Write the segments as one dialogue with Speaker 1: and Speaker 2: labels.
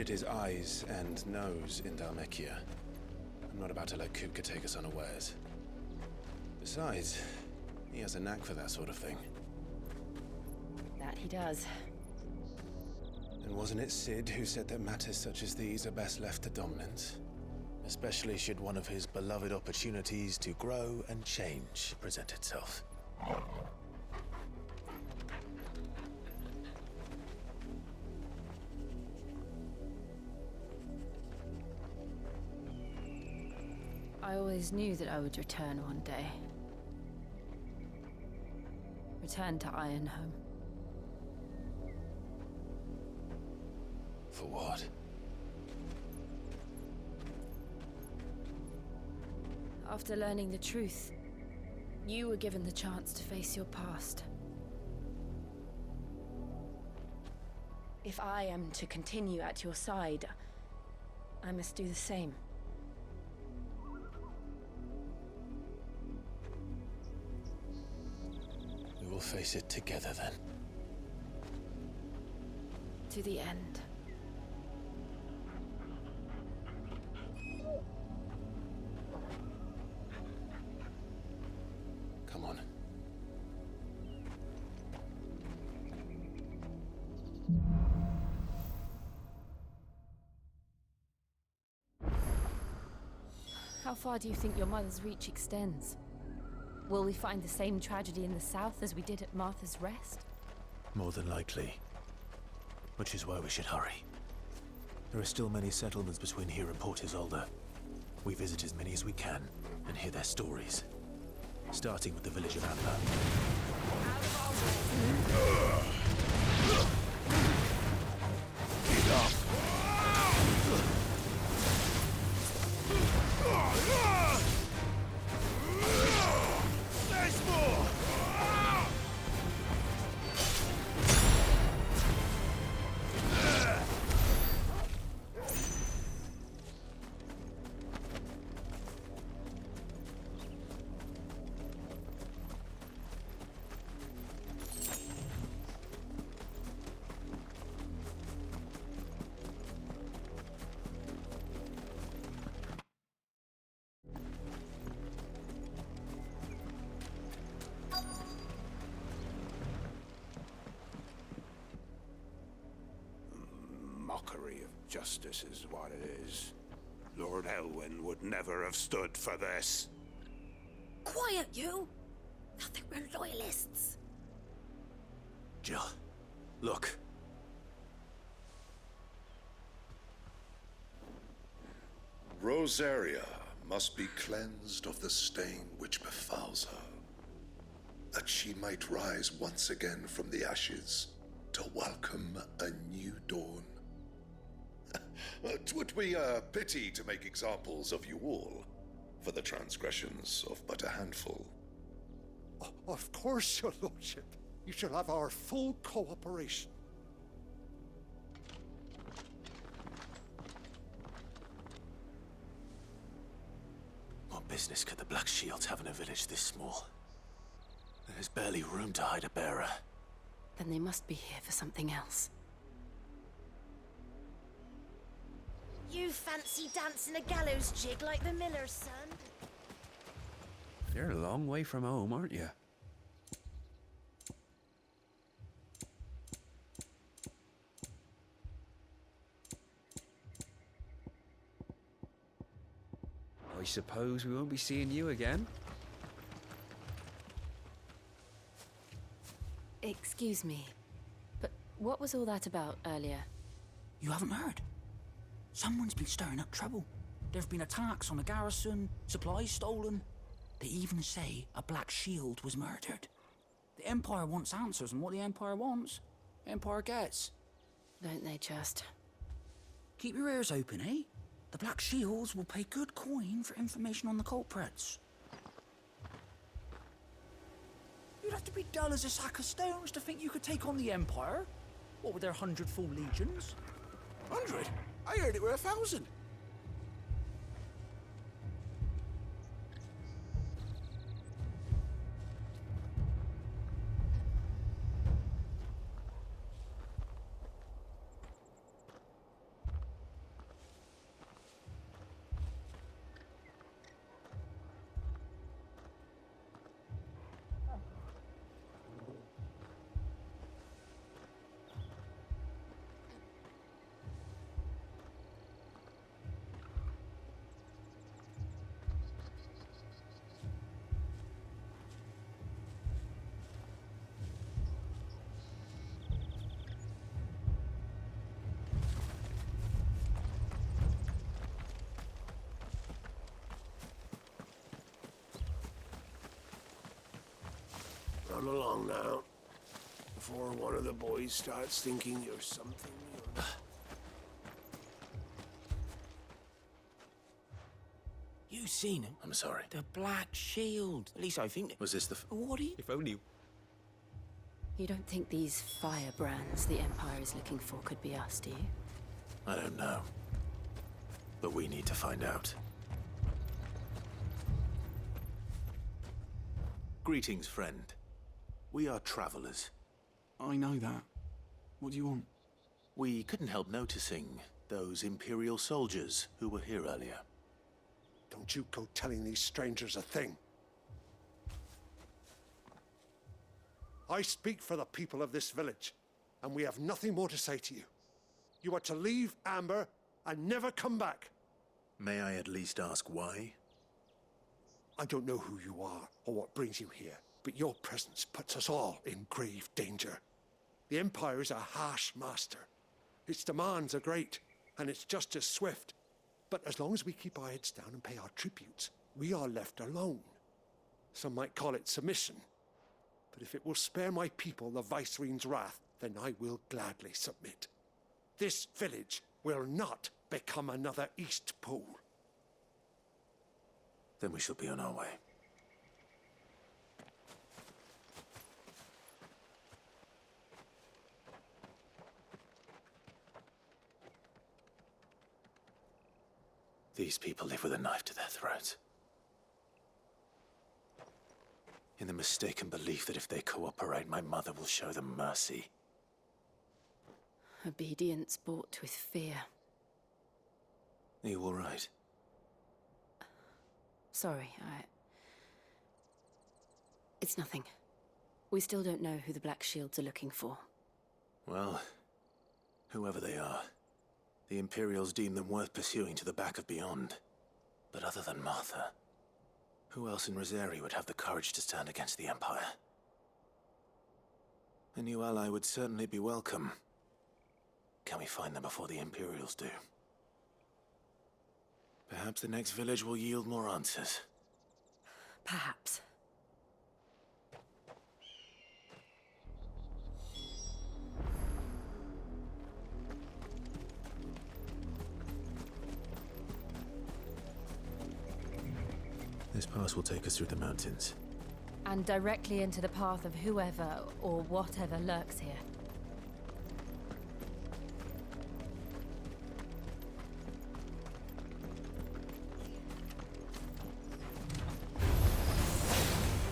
Speaker 1: hid his eyes and nose in Dhalmekia. I'm not about to let Kupka take us unawares. Besides, he has a knack for that sort of thing.
Speaker 2: That he does.
Speaker 1: And wasn't it Sid who said that matters such as these are best left to dominance? Especially should one of his beloved opportunities to grow and change present itself.
Speaker 2: I always knew that I would return one day. Return to Ironhome.
Speaker 1: For what?
Speaker 2: After learning the truth, you were given the chance to face your past. If I am to continue at your side, I must do the same.
Speaker 1: We will face it together then.
Speaker 2: To the end.
Speaker 1: Come on.
Speaker 2: How far do you think your mother's reach extends? Will we find the same tragedy in the south as we did at Martha's Rest?
Speaker 1: More than likely. Which is why we should hurry. There are still many settlements between here and Port Isolde. We visit as many as we can and hear their stories. Starting with the village of Atla. Get up! There's more!
Speaker 3: Mockery of justice is what it is. Lord Elwyn would never have stood for this.
Speaker 4: Quiet, you! Thought they were loyalists.
Speaker 1: Jill, look.
Speaker 5: Rosaria must be cleansed of the stain which befouls her, that she might rise once again from the ashes to welcome a new dawn. 'Twould be a pity to make examples of you all, for the transgressions of but a handful.
Speaker 6: Of course, your lordship. You shall have our full cooperation.
Speaker 1: What business could the Black Shields have in a village this small? There's barely room to hide a bearer.
Speaker 2: Then they must be here for something else.
Speaker 4: You fancy dancing a gallows jig like the miller's son?
Speaker 7: You're a long way from home, aren't you? I suppose we won't be seeing you again?
Speaker 2: Excuse me, but what was all that about earlier?
Speaker 8: You haven't heard? Someone's been stirring up trouble. There've been attacks on the garrison, supplies stolen. They even say a Black Shield was murdered. The Empire wants answers, and what the Empire wants, the Empire gets.
Speaker 2: Don't they just?
Speaker 8: Keep your ears open, eh? The Black Shields will pay good coin for information on the culprits. You'd have to be dull as a sack of stones to think you could take on the Empire. What with their 100 full legions?
Speaker 3: 100? I heard it were 1,000.
Speaker 9: Come along now, before one of the boys starts thinking you're something you're not. You seen him?
Speaker 1: I'm sorry.
Speaker 9: The Black Shield. At least I think.
Speaker 1: Was this the...
Speaker 9: What do you...
Speaker 1: If only...
Speaker 2: You don't think these firebrands the Empire is looking for could be us, do you?
Speaker 1: I don't know. But we need to find out. Greetings, friend. We are travelers.
Speaker 10: I know that. What do you want?
Speaker 1: We couldn't help noticing those Imperial soldiers who were here earlier.
Speaker 6: Don't you go telling these strangers a thing. I speak for the people of this village, and we have nothing more to say to you. You are to leave Amber and never come back.
Speaker 1: May I at least ask why?
Speaker 6: I don't know who you are or what brings you here, but your presence puts us all in grave danger. The Empire is a harsh master. Its demands are great, and its justice swift. But as long as we keep our heads down and pay our tributes, we are left alone. Some might call it submission. But if it will spare my people the Viceroy's wrath, then I will gladly submit. This village will not become another Eastpool.
Speaker 1: Then we shall be on our way. These people live with a knife to their throats. In the mistaken belief that if they cooperate, my mother will show them mercy.
Speaker 2: Obedience bought with fear.
Speaker 1: Are you all right?
Speaker 2: Sorry, It's nothing. We still don't know who the Black Shields are looking for.
Speaker 1: Well, whoever they are, the Imperials deem them worth pursuing to the back of beyond. But other than Martha, who else in Rosari would have the courage to stand against the Empire? A new ally would certainly be welcome. Can we find them before the Imperials do? Perhaps the next village will yield more answers.
Speaker 2: Perhaps.
Speaker 1: This pass will take us through the mountains.
Speaker 2: And directly into the path of whoever or whatever lurks here.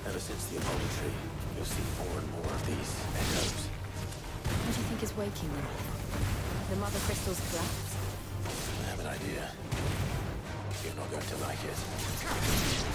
Speaker 1: Ever since the Apollo tree, you'll see more and more of these echoes.
Speaker 2: What do you think is waking them? The mother crystal's collapse?
Speaker 1: I have an idea. You're not going to like it.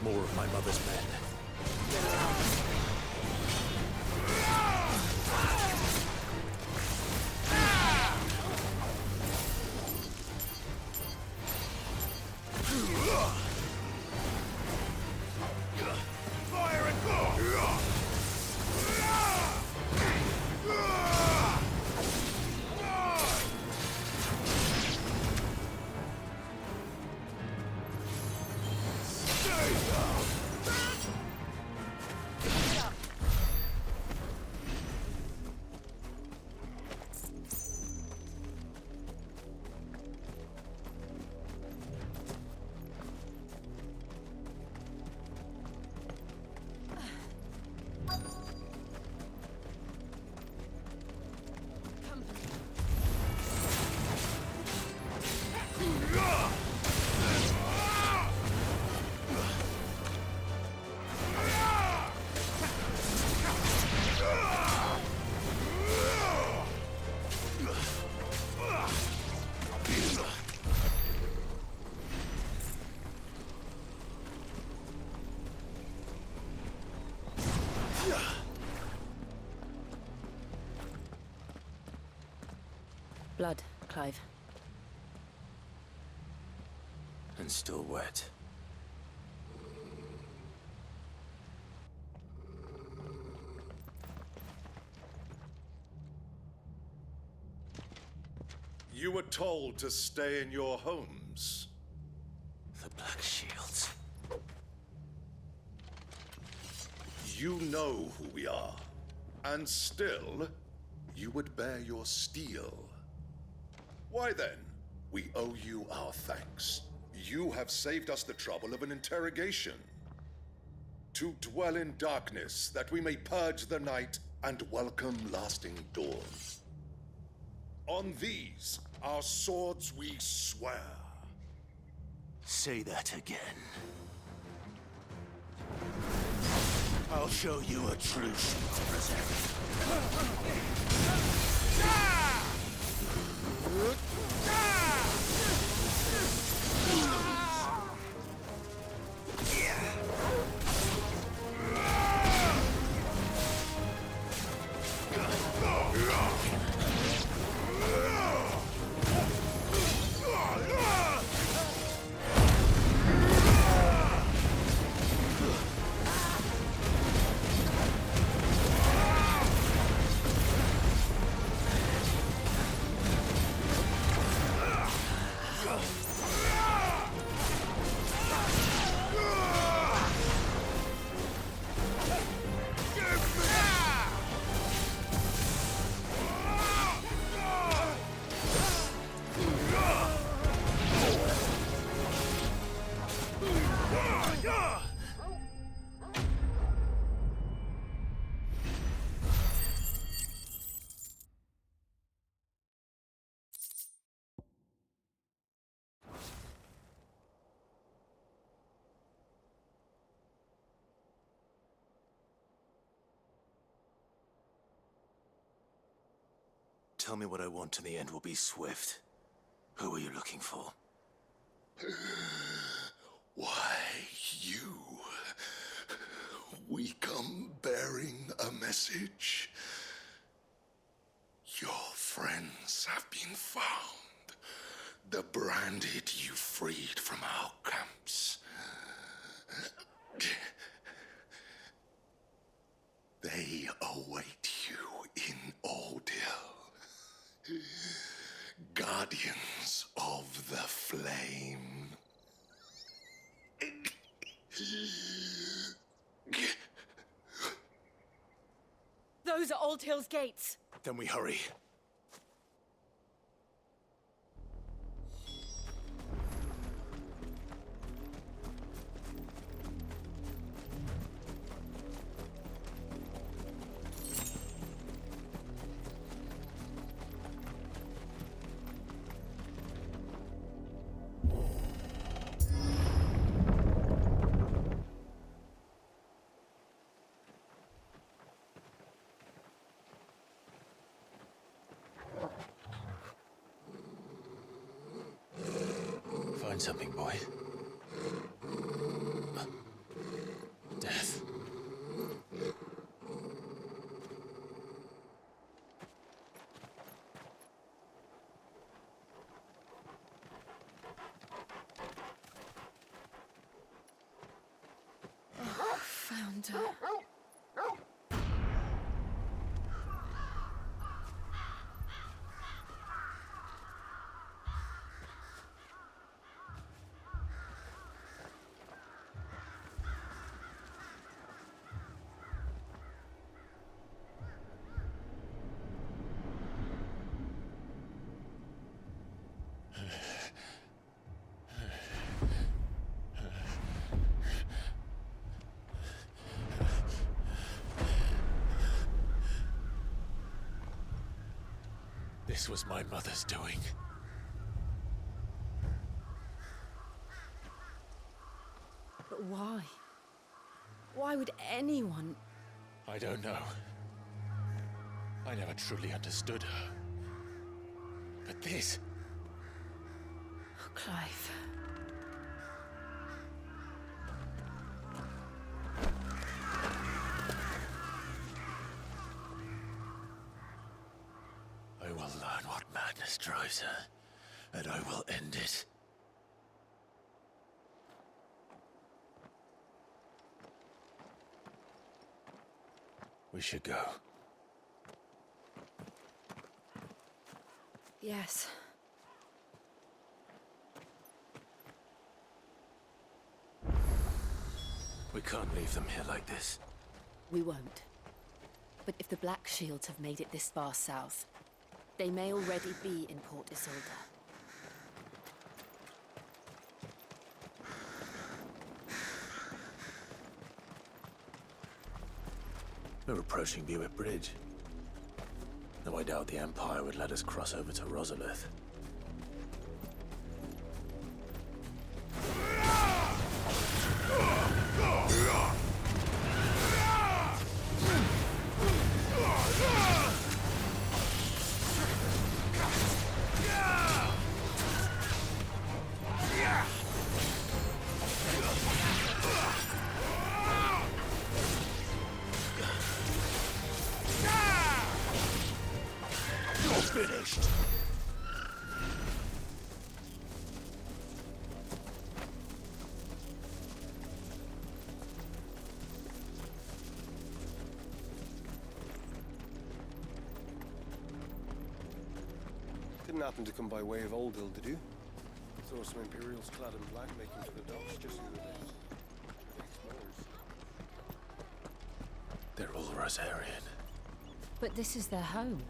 Speaker 1: More of my mother's men.
Speaker 3: Fire and go!
Speaker 2: Blood, Clive.
Speaker 1: And still wet.
Speaker 5: You were told to stay in your homes.
Speaker 1: The Black Shields.
Speaker 5: You know who we are. And still, you would bear your steel. Why then, we owe you our thanks. You have saved us the trouble of an interrogation. To dwell in darkness, that we may purge the night and welcome lasting dawn. On these, our swords we swear.
Speaker 1: Say that again. I'll show you a true shield present. Tell me what I want and the end will be swift. Who are you looking for?
Speaker 5: Why, you. We come bearing a message. Your friends have been found. The branded you freed from our camps. They await you in Ordeal. Guardians of the Flame.
Speaker 4: Those are Old Hill's gates.
Speaker 1: Then we hurry. find something, boy? Death.
Speaker 2: Found her.
Speaker 1: This was my mother's doing.
Speaker 2: But why? Why would anyone...
Speaker 1: I don't know. I never truly understood her. But this...
Speaker 2: Oh, Clive.
Speaker 1: I will learn what madness drives her, and I will end it. We should go.
Speaker 2: Yes.
Speaker 1: We can't leave them here like this.
Speaker 2: We won't. But if the Black Shields have made it this far south, they may already be in Port Isolde.
Speaker 1: We're approaching Buick Bridge. Though I doubt the Empire would let us cross over to Rosalith. Finished.
Speaker 9: Didn't happen to come by way of Oldhill, did you? Saw some Imperials clad in black making for the docks just the other day.
Speaker 1: They're all Rosarian.
Speaker 2: But this is their home.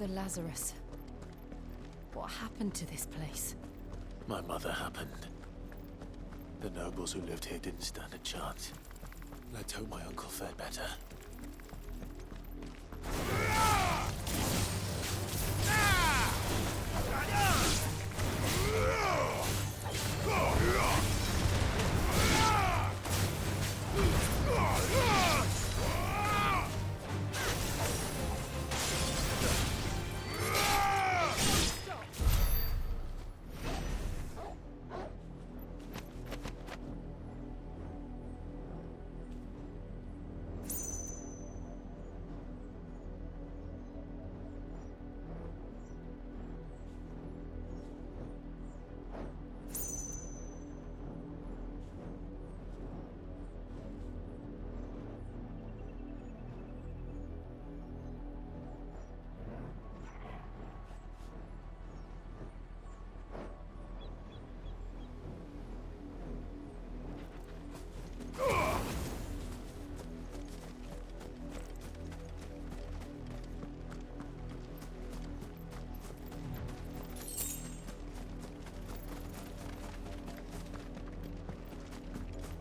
Speaker 2: the Lazarus. What happened to this place?
Speaker 1: My mother happened. The nobles who lived here didn't stand a chance. Let's hope my uncle fared better.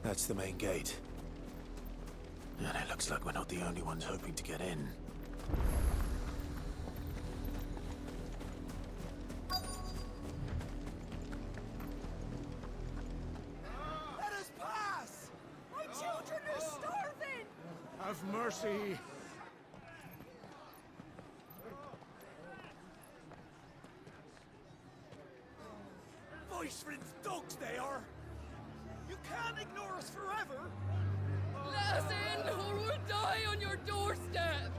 Speaker 1: That's the main gate. And it looks like we're not the only ones hoping to get in.
Speaker 11: Let us pass! My children are starving! Have mercy! Voice-rinsed dogs they are! You can't ignore us forever!
Speaker 12: Let us in, or we'll die on your doorstep!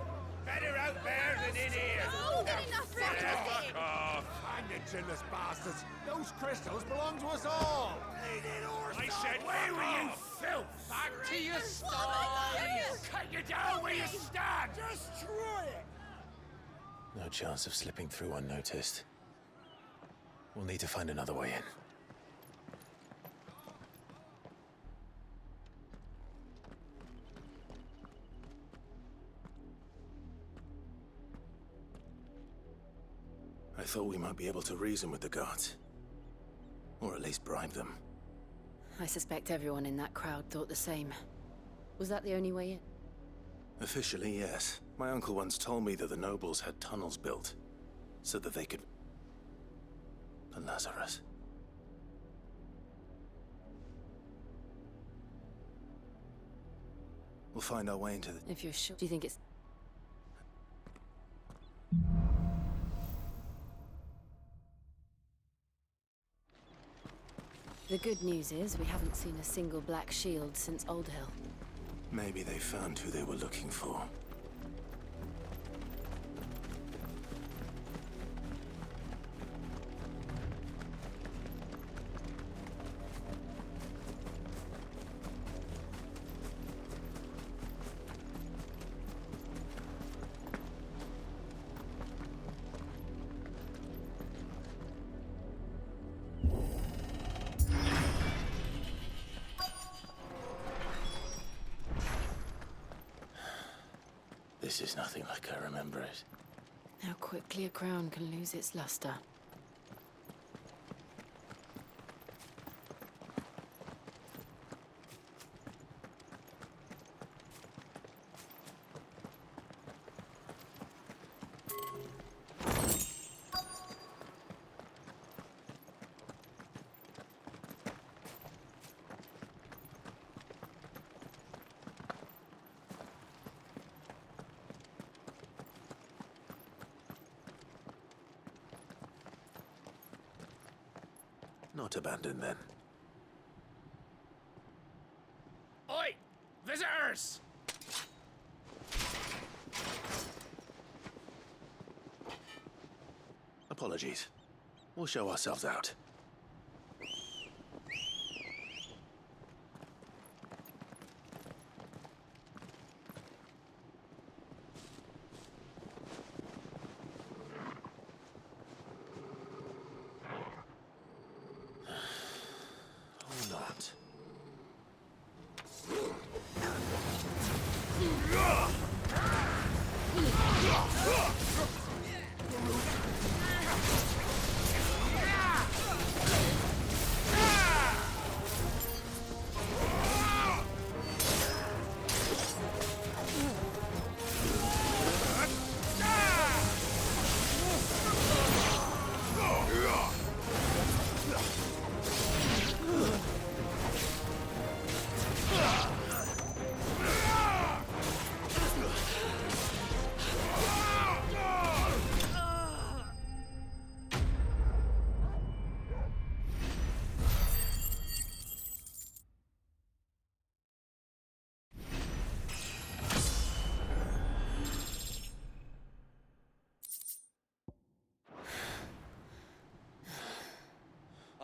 Speaker 3: Better out there than in here!
Speaker 4: Oh, enough
Speaker 3: Fuck off!
Speaker 11: Hang the chinless bastards! Those crystals belong to us all!
Speaker 3: I said
Speaker 11: away with you,
Speaker 3: off.
Speaker 11: filth!
Speaker 3: Back to your sties! Cut you down where you stand!
Speaker 11: Destroy it!
Speaker 1: No chance of slipping through unnoticed. We'll need to find another way in. I thought we might be able to reason with the guards. Or at least bribe them.
Speaker 2: I suspect everyone in that crowd thought the same. Was that the only way in?
Speaker 1: Officially, yes. My uncle once told me that the nobles had tunnels built, so that they could... The Lazarus. We'll find our way into the...
Speaker 2: If you're sure. Do you think it's... The good news is we haven't seen a single black shield since Old Hill.
Speaker 1: Maybe they found who they were looking for. This is nothing like I remember it.
Speaker 2: How quickly a crown can lose its luster.
Speaker 1: Not abandoned, then.
Speaker 3: Oi! Visitors!
Speaker 1: Apologies. We'll show ourselves out.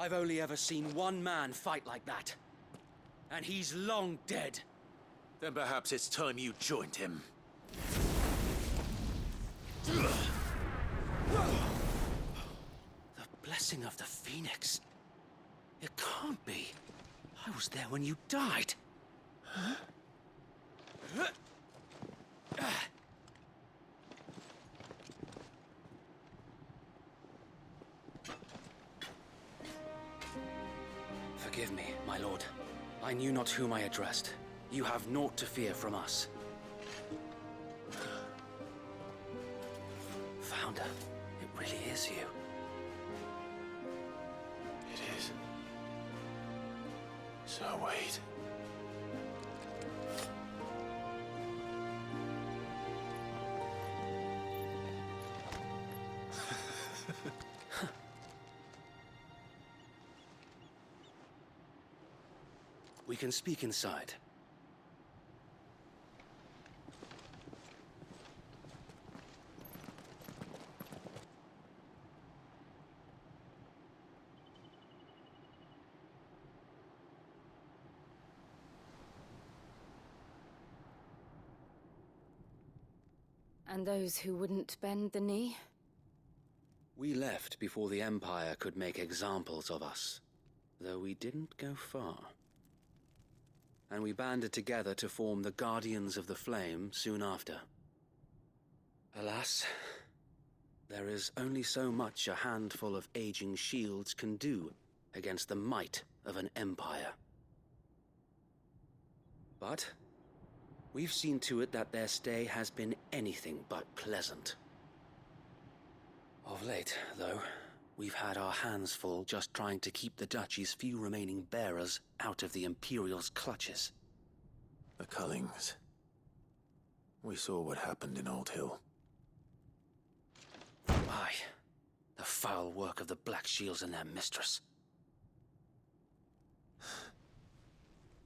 Speaker 8: I've only ever seen one man fight like that. And he's long dead.
Speaker 1: Then perhaps it's time you joined him.
Speaker 8: The blessing of the Phoenix. It can't be. I was there when you died. Huh? Forgive me, my lord. I knew not whom I addressed. You have naught to fear from us. Founder, it really is you.
Speaker 1: It is. So wait.
Speaker 8: We can speak inside.
Speaker 2: And those who wouldn't bend the knee?
Speaker 8: We left before the Empire could make examples of us, though we didn't go far. And we banded together to form the Guardians of the Flame soon after. Alas, there is only so much a handful of aging shields can do against the might of an empire. But we've seen to it that their stay has been anything but pleasant. Of late, though, we've had our hands full just trying to keep the Duchy's few remaining bearers out of the Imperial's clutches.
Speaker 1: The Cullings. We saw what happened in Old Hill.
Speaker 8: Aye. The foul work of the Black Shields and their mistress.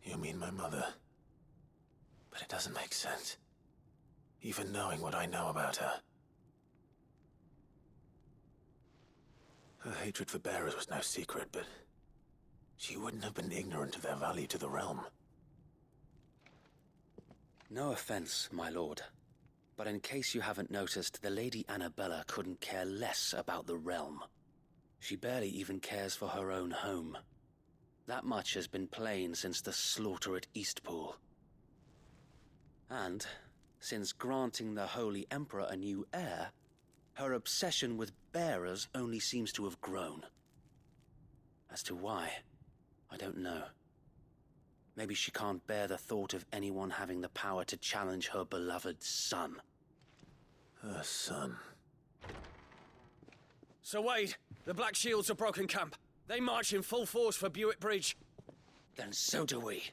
Speaker 1: You mean my mother? But it doesn't make sense. Even knowing what I know about her. Her hatred for bearers was no secret, but she wouldn't have been ignorant of their value to the realm.
Speaker 8: No offense, my lord, but in case you haven't noticed, the Lady Annabella couldn't care less about the realm. She barely even cares for her own home. That much has been plain since the slaughter at Eastpool. And, since granting the Holy Emperor a new heir, her obsession with bearers only seems to have grown. As to why, I don't know. Maybe she can't bear the thought of anyone having the power to challenge her beloved son.
Speaker 1: Her son.
Speaker 13: Sir Wade, the Black Shields have broken camp. They march in full force for Buick Bridge.
Speaker 8: Then so do we.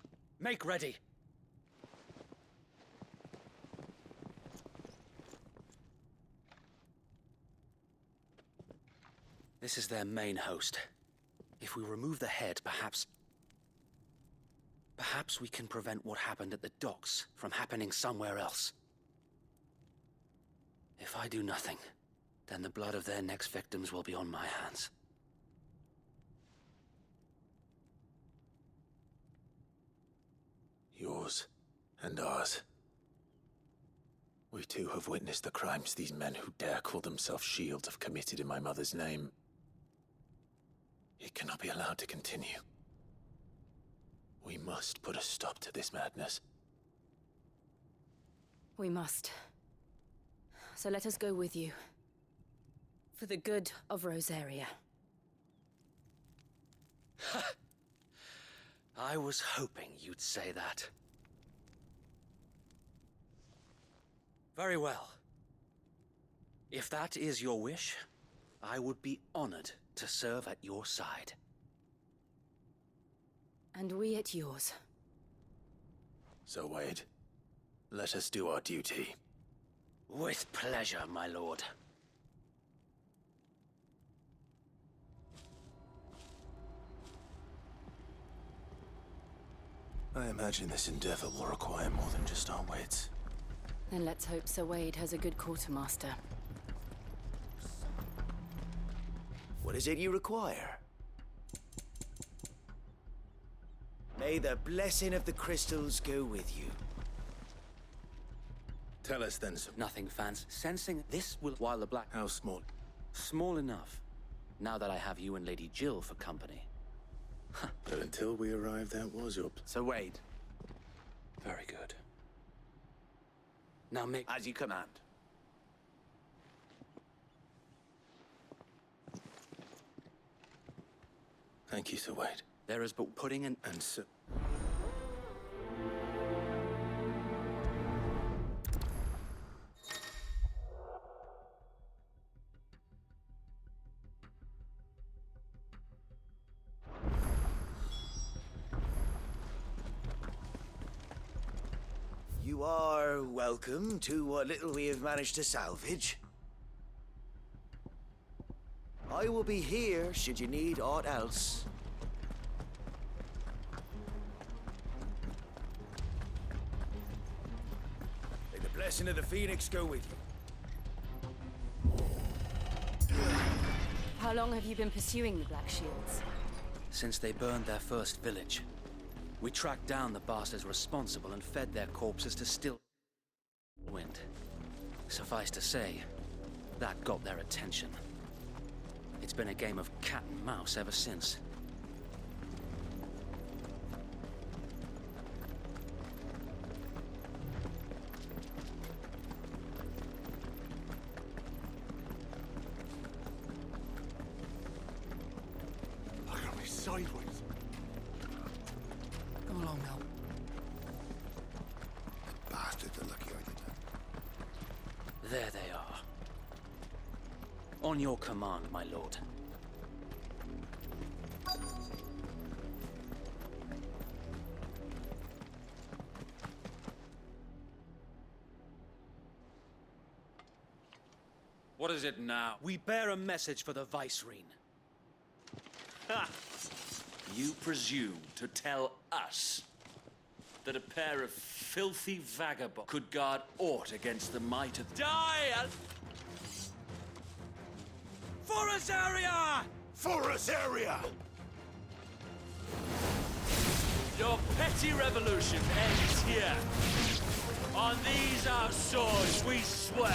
Speaker 8: Make ready. This is their main host. If we remove the head, perhaps we can prevent what happened at the docks from happening somewhere else. If I do nothing, then the blood of their next victims will be on my hands.
Speaker 1: Yours and ours. We too have witnessed the crimes these men who dare call themselves shields have committed in my mother's name. It cannot be allowed to continue. We must put a stop to this madness.
Speaker 2: We must. So let us go with you. For the good of Rosaria.
Speaker 8: I was hoping you'd say that. Very well. If that is your wish, I would be honored to serve at your side.
Speaker 2: And we at yours.
Speaker 1: So, Wade, let us do our duty.
Speaker 8: With pleasure, my lord.
Speaker 1: I imagine this endeavor will require more than just our wits.
Speaker 2: Then let's hope Sir Wade has a good quartermaster.
Speaker 14: What is it you require? May the blessing of the crystals go with you.
Speaker 1: Tell us then, sir.
Speaker 15: Nothing fancy. Sensing this will while the black...
Speaker 1: How small?
Speaker 15: Small enough. Now that I have you and Lady Jill for company.
Speaker 1: But until we arrive, that was your...
Speaker 15: So Wade. Very good. Now make...
Speaker 14: As you command.
Speaker 1: Thank you, Sir Wade.
Speaker 15: There is but pudding and...
Speaker 1: And so...
Speaker 14: You are welcome to what little we have managed to salvage. I will be here should you need aught else. May the blessing of the Phoenix go with you.
Speaker 2: How long have you been pursuing the Black Shields?
Speaker 15: Since they burned their first village. We tracked down the bastards responsible and fed their corpses to still wind. Suffice to say, that got their attention. It's been a game of cat and mouse ever since.
Speaker 6: Look at me sideways.
Speaker 8: Come along now.
Speaker 6: Bastards are lucky I did that.
Speaker 15: There they are. On your command, my lord.
Speaker 13: What is it now?
Speaker 15: We bear a message for the Vicereine.
Speaker 16: Ha! You presume to tell us that a pair of filthy vagabonds could guard aught against the might of... Die!
Speaker 13: For Azaria!
Speaker 3: For Azaria!
Speaker 16: Your petty revolution ends here. On these our swords we swear.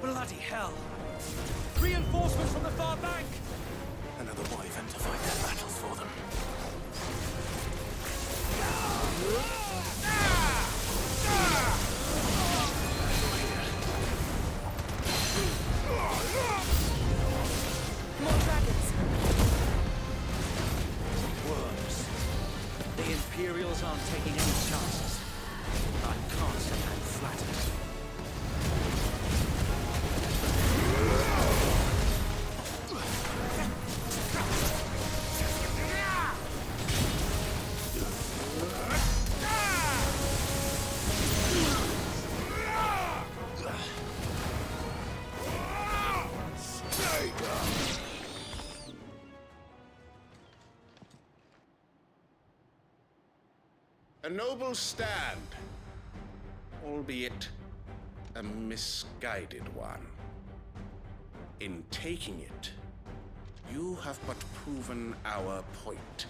Speaker 15: Bloody hell! Reinforcements from the far bank!
Speaker 1: Another wyvern to fight their battles for them.
Speaker 2: More dragons!
Speaker 15: Worms. The Imperials aren't taking any chances. I can't say I'm flattered.
Speaker 5: A noble stand, albeit a misguided one. In taking it, you have but proven our point.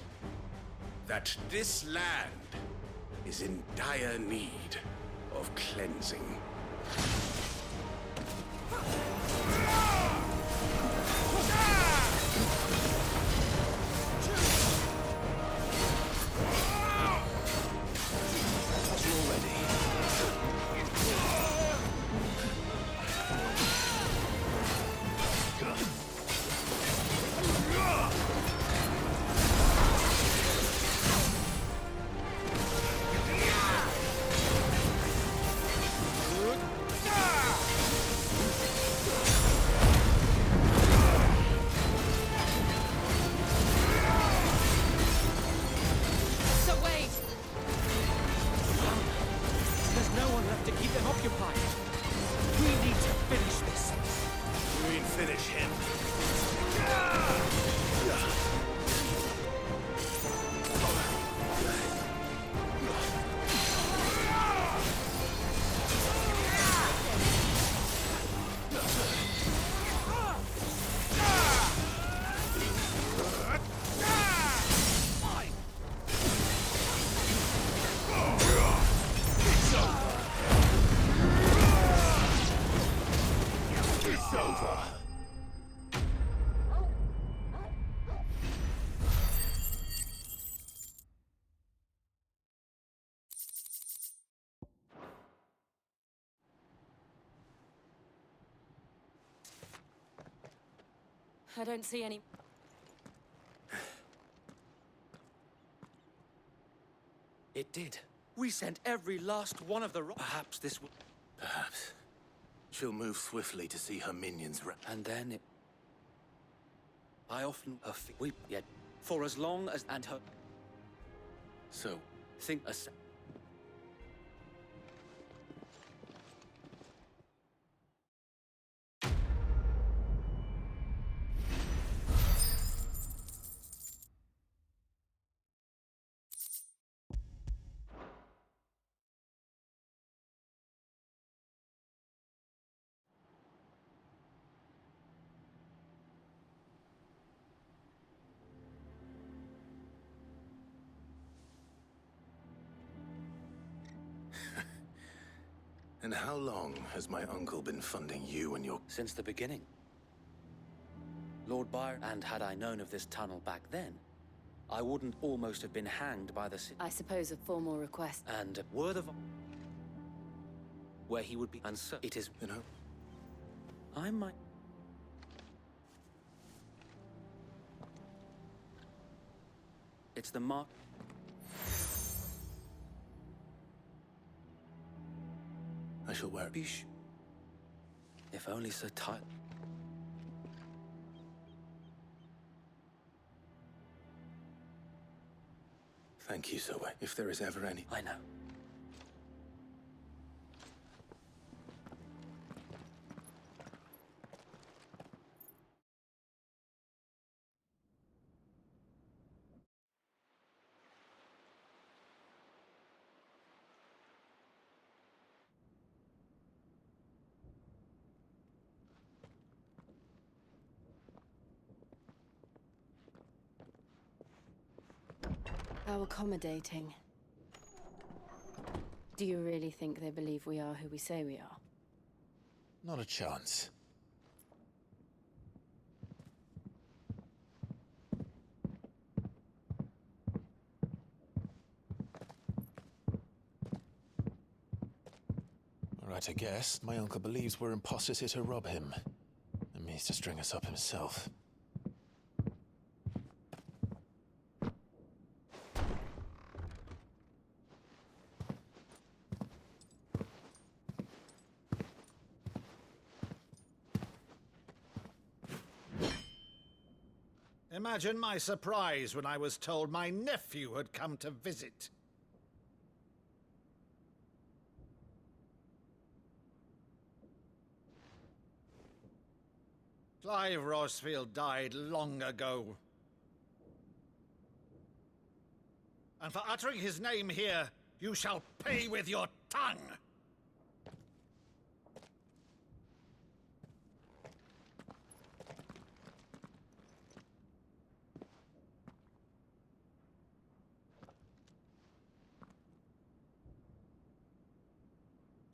Speaker 5: That this land is in dire need of cleansing.
Speaker 1: revoir.
Speaker 2: I don't see any...
Speaker 15: It did. We sent every last one of the... Perhaps this will...
Speaker 1: Perhaps. She'll move swiftly to see her minions
Speaker 15: And then it... I often... Her feet... We... Yet... For as long as... And her... So... Think a sec...
Speaker 1: And how long has my uncle been funding you and your...
Speaker 15: Since the beginning. Lord Byron... And had I known of this tunnel back then, I wouldn't almost have been hanged by the...
Speaker 2: I suppose a formal request.
Speaker 15: And were the... Where he would be... And so... It is...
Speaker 1: You know...
Speaker 15: I might... It's the mark...
Speaker 1: I shall wear it.
Speaker 15: Bish. If only so tight.
Speaker 1: Thank you, Zoe. If there is ever any...
Speaker 15: I know.
Speaker 2: How accommodating. Do you really think they believe we are who we say we are?
Speaker 1: Not a chance. All right, I guess. My uncle believes we're imposters here to rob him. And means to string us up himself.
Speaker 11: Imagine my surprise when I was told my nephew had come to visit. Clive Rosfield died long ago. And for uttering his name here, you shall pay with your tongue!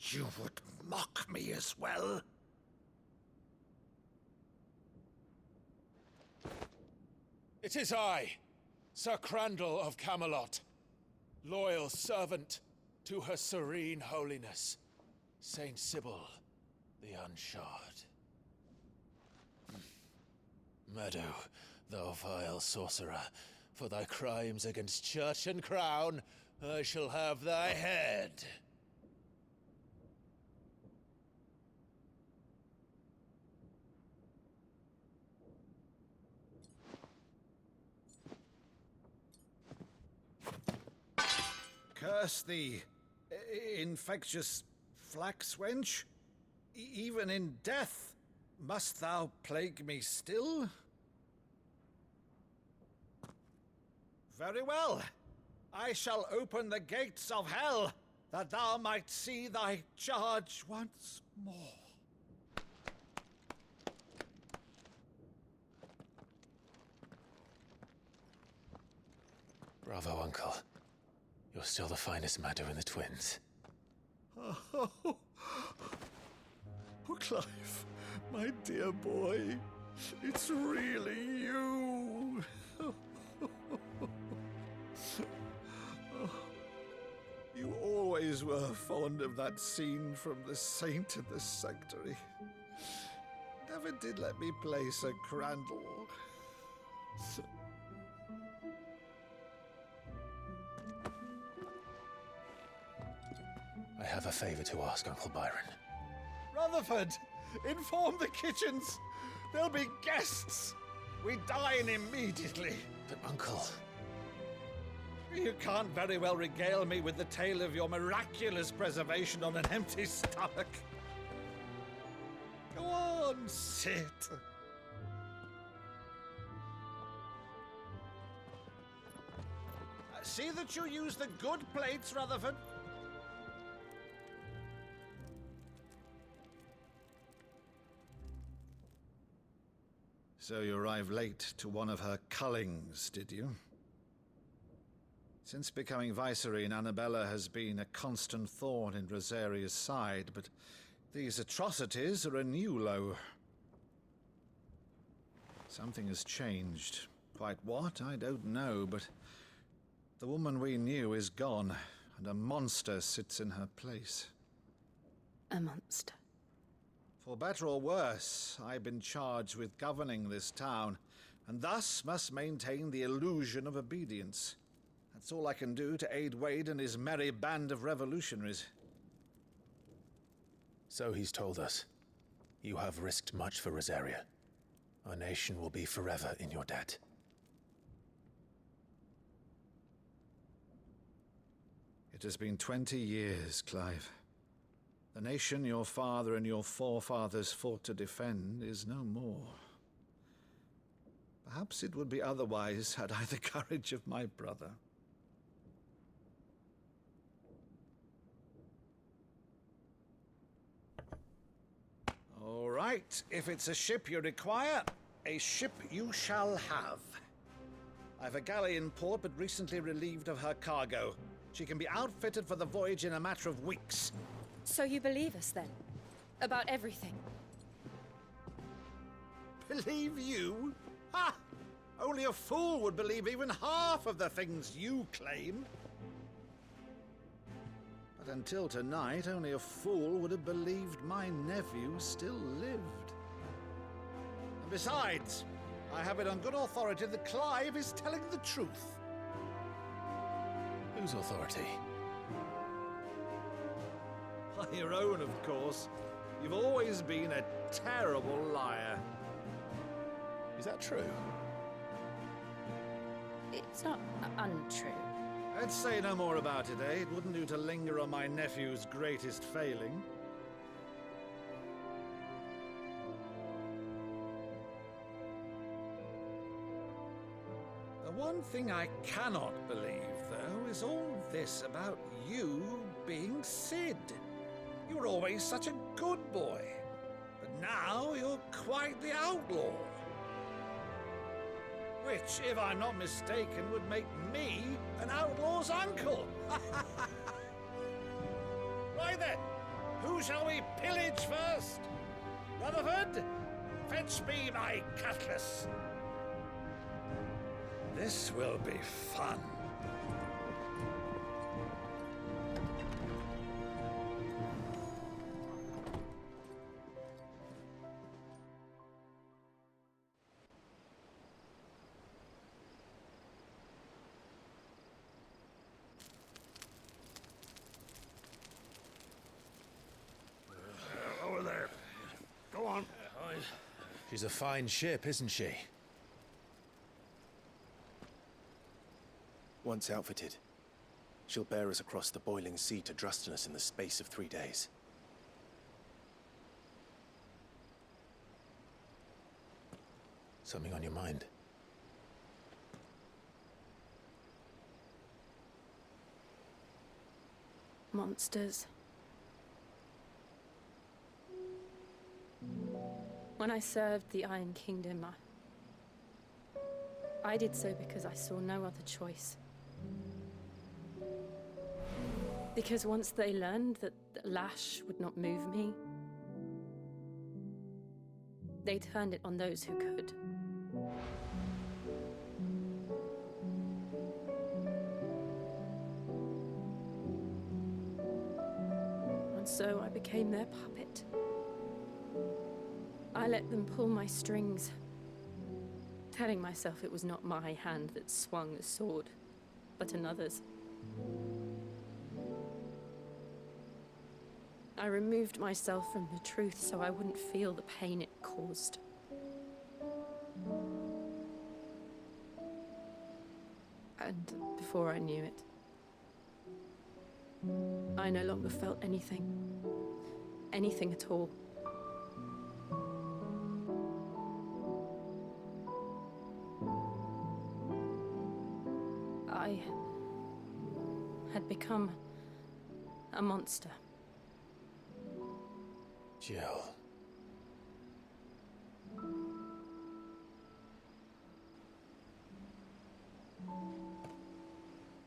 Speaker 11: You would mock me as well?
Speaker 17: It is I, Sir Crandall of Camelot, loyal servant to Her Serene Holiness, Saint Sybil the Unshod. Meadow, thou vile sorcerer, for thy crimes against church and crown, I shall have thy head.
Speaker 11: Curse thee, infectious flax wench. Even in death, must thou plague me still? Very well. I shall open the gates of hell, that thou might see thy charge once more.
Speaker 1: Bravo, Uncle. You're still the finest Meadow in the twins.
Speaker 11: Oh, Clive. My dear boy, it's really you. You always were fond of that scene from The Saint in the Sanctuary. Never did let me play Sir Crandall.
Speaker 1: I have a favor to ask, Uncle Byron.
Speaker 11: Rutherford, inform the kitchens. There'll be guests. We dine immediately.
Speaker 1: But, Uncle...
Speaker 11: You can't very well regale me with the tale of your miraculous preservation on an empty stomach. Go on, sit. See that you use the good plates, Rutherford. So you arrived late to one of her cullings, did you? Since becoming Vicereine, Annabella has been a constant thorn in Rosaria's side, but these atrocities are a new low. Something has changed. Quite what, I don't know, but the woman we knew is gone, and a monster sits in her place.
Speaker 2: A monster?
Speaker 11: For better or worse, I've been charged with governing this town, and thus must maintain the illusion of obedience. That's all I can do to aid Wade and his merry band of revolutionaries.
Speaker 1: So he's told us. You have risked much for Rosaria. Our nation will be forever in your debt.
Speaker 11: It has been 20 years, Clive. The nation your father and your forefathers fought to defend is no more. Perhaps it would be otherwise had I the courage of my brother. All right, if it's a ship you require, a ship you shall have. I've a galley in port, but recently relieved of her cargo. She can be outfitted for the voyage in a matter of weeks.
Speaker 2: So you believe us, then? About everything?
Speaker 11: Believe you? Ha! Only a fool would believe even half of the things you claim. But until tonight, only a fool would have believed my nephew still lived. And besides, I have it on good authority that Clive is telling the truth.
Speaker 1: Whose authority?
Speaker 11: By your own, of course. You've always been a terrible liar.
Speaker 1: Is that true?
Speaker 2: It's not untrue.
Speaker 11: Let's say no more about it, eh? It wouldn't do to linger on my nephew's greatest failing. The one thing I cannot believe, though, is all this about you being Sid. You were always such a good boy, but now you're quite the outlaw. Which, if I'm not mistaken, would make me an outlaw's uncle. Right then, who shall we pillage first? Rutherford, fetch me my cutlass. This will be fun.
Speaker 3: Over there. Go on.
Speaker 1: She's a fine ship, isn't she?
Speaker 17: Once outfitted, she'll bear us across the boiling sea to Drustinus in the space of 3 days.
Speaker 1: Something on your mind?
Speaker 2: Monsters. When I served the Iron Kingdom, I did so because I saw no other choice. Because once they learned that the lash would not move me, They turned it on those who could. And so I became their puppet. I let them pull my strings, telling myself it was not my hand that swung the sword, but another's. I removed myself from the truth so I wouldn't feel the pain it caused. And before I knew it, I no longer felt anything. Anything at all. I had become a monster.
Speaker 17: Jill.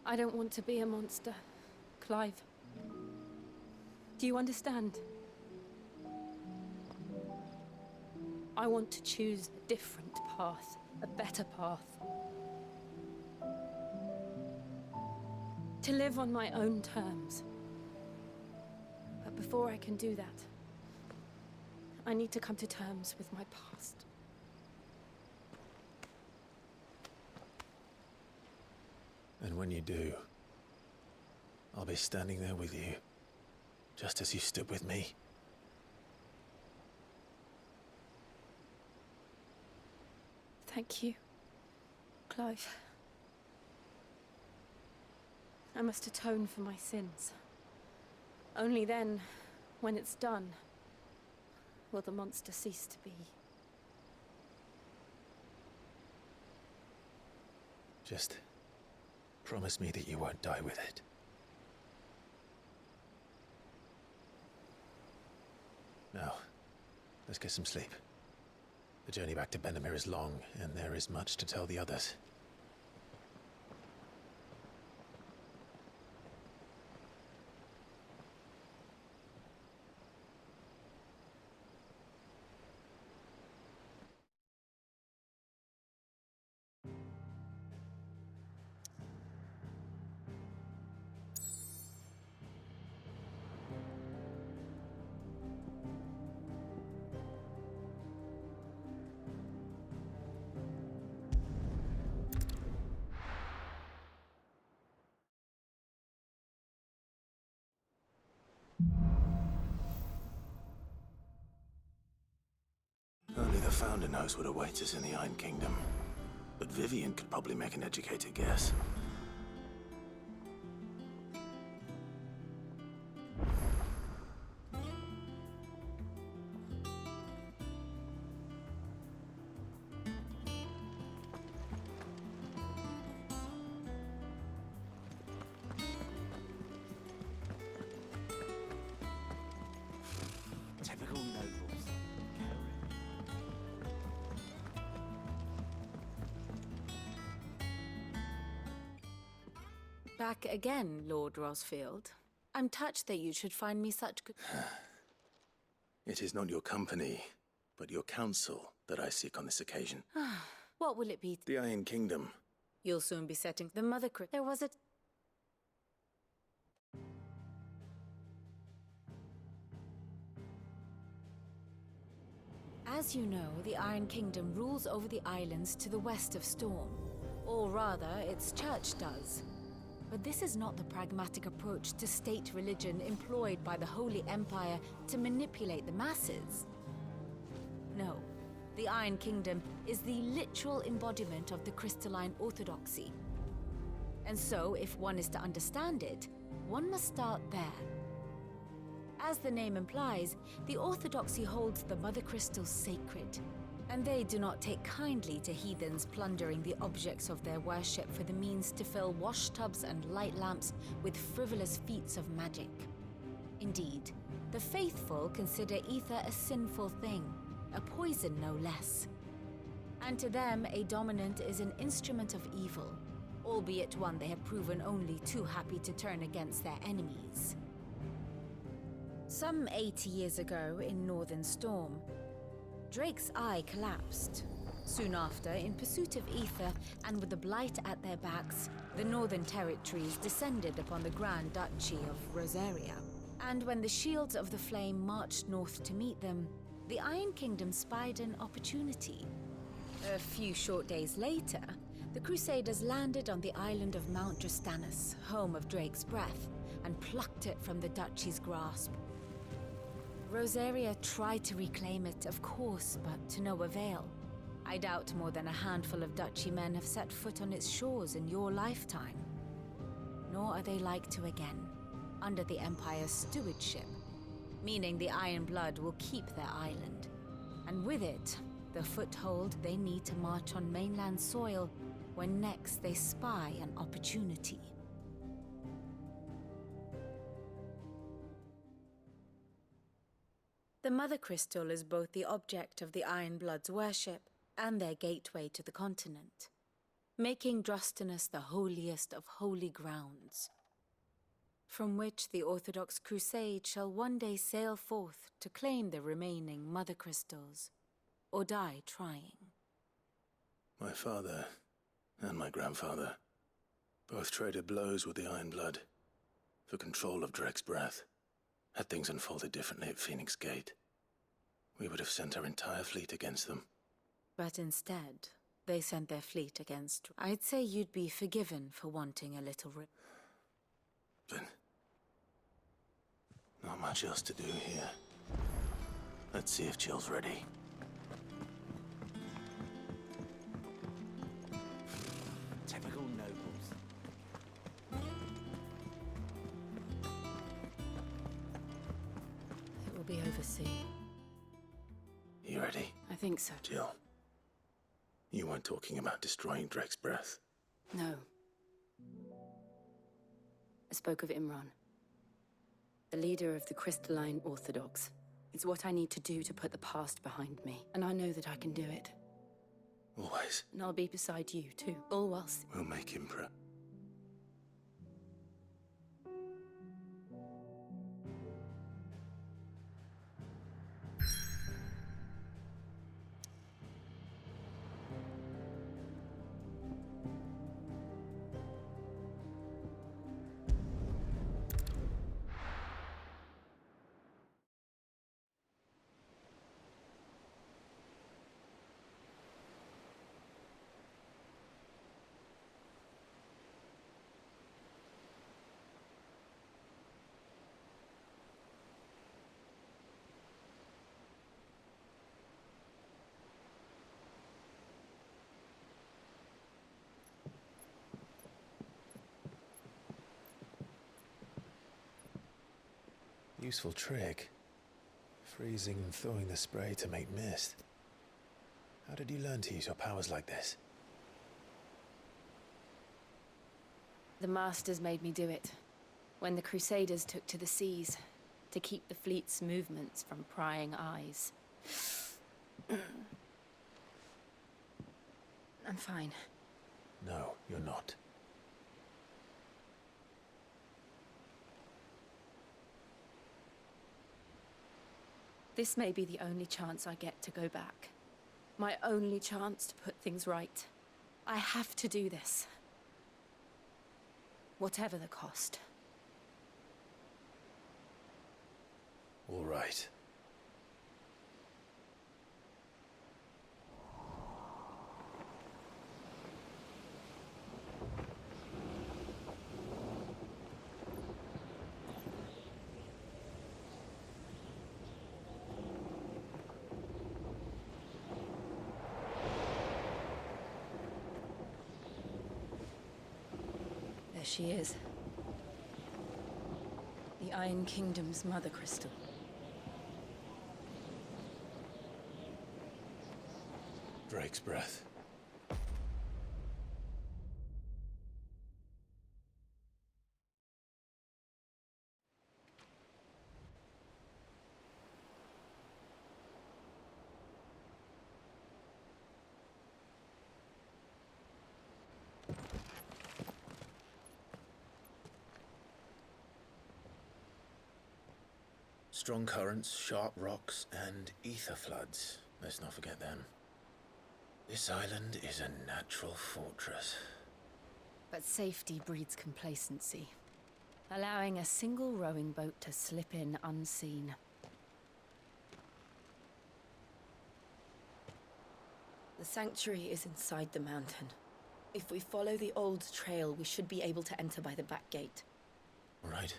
Speaker 2: I don't want to be a monster, Clive. Do you understand? I want to choose a different path, a better path. To live on my own terms. But before I can do that, I need to come to terms with my past.
Speaker 17: And when you do, I'll be standing there with you, just as you stood with me.
Speaker 2: Thank you, Clive. I must atone for my sins. Only then, when it's done, will the monster cease to be.
Speaker 17: Just promise me that you won't die with it. Now, let's get some sleep. The journey back to Benamir is long, and there is much to tell the others.
Speaker 1: Only the Founder knows what awaits us in the Iron Kingdom. But Vivian could probably make an educated guess.
Speaker 14: Typical nobles.
Speaker 18: Back again, Lord Rosfield. I'm touched that you should find me such good...
Speaker 1: It is not your company, but your counsel that I seek on this occasion.
Speaker 18: What will it be?
Speaker 1: The Iron Kingdom.
Speaker 18: You'll soon be setting the Mother Crypt. There was a... As you know, the Iron Kingdom rules over the islands to the west of Storm. Or rather, its church does. But this is not the pragmatic approach to state religion employed by the Holy Empire to manipulate the masses. No, the Iron Kingdom is the literal embodiment of the crystalline orthodoxy. And so, if one is to understand it, one must start there. As the name implies, the orthodoxy holds the Mother Crystals sacred, and they do not take kindly to heathens plundering the objects of their worship for the means to fill washtubs and light lamps with frivolous feats of magic. Indeed, the faithful consider ether a sinful thing, a poison no less. And to them, a dominant is an instrument of evil, albeit one they have proven only too happy to turn against their enemies. Some 80 years ago in Northern Storm, Drake's eye collapsed. Soon after, in pursuit of ether and with the Blight at their backs, the Northern Territories descended upon the Grand Duchy of Rosaria. And when the Shields of the Flame marched north to meet them, the Iron Kingdom spied an opportunity. A few short days later, the Crusaders landed on the island of Mount Drastanus, home of Drake's breath, and plucked it from the duchy's grasp. Rosaria tried to reclaim it, of course, but to no avail. I doubt more than a handful of duchy men have set foot on its shores in your lifetime. Nor are they like to again, under the Empire's stewardship, meaning the Iron Blood will keep their island, and with it, the foothold they need to march on mainland soil when next they spy an opportunity. The Mother Crystal is both the object of the Iron Blood's worship and their gateway to the continent, making Drastanus the holiest of holy grounds, from which the Orthodox Crusade shall one day sail forth to claim the remaining Mother Crystals, or die trying.
Speaker 1: My father and my grandfather both traded blows with the Iron Blood for control of Drake's breath. Had things unfolded differently at Phoenix Gate, we would have sent our entire fleet against them.
Speaker 18: But instead, they sent their fleet against... I'd say you'd be forgiven for wanting a little
Speaker 1: But not much else to do here. Let's see if Jill's ready.
Speaker 14: Typical nobles.
Speaker 2: It will be over soon.
Speaker 1: You ready?
Speaker 2: I think so.
Speaker 1: Jill, you weren't talking about destroying Drake's breath.
Speaker 2: No. I spoke of Imran, the leader of the Crystalline Orthodox. It's what I need to do to put the past behind me, and I know that I can do it.
Speaker 1: Always.
Speaker 2: And I'll be beside you, too, all whilst...
Speaker 1: We'll make him proud. Useful trick. Freezing and thawing the spray to make mist. How did you learn to use your powers like this?
Speaker 2: The Masters made me do it, when the Crusaders took to the seas, to keep the fleet's movements from prying eyes. I'm fine.
Speaker 1: No, you're not.
Speaker 2: This may be the only chance I get to go back. My only chance to put things right. I have to do this. Whatever the cost.
Speaker 1: All right.
Speaker 2: There she is. The Iron Kingdom's Mother Crystal.
Speaker 1: Drake's breath. Strong currents, sharp rocks, and ether floods. Let's not forget them. This island is a natural fortress.
Speaker 2: But safety breeds complacency, allowing a single rowing boat to slip in unseen. The sanctuary is inside the mountain. If we follow the old trail, we should be able to enter by the back gate.
Speaker 1: All right.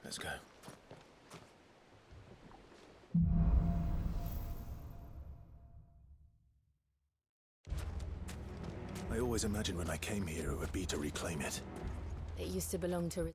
Speaker 1: Let's go. I always imagined when I came here it would be to reclaim it.
Speaker 2: It used to belong to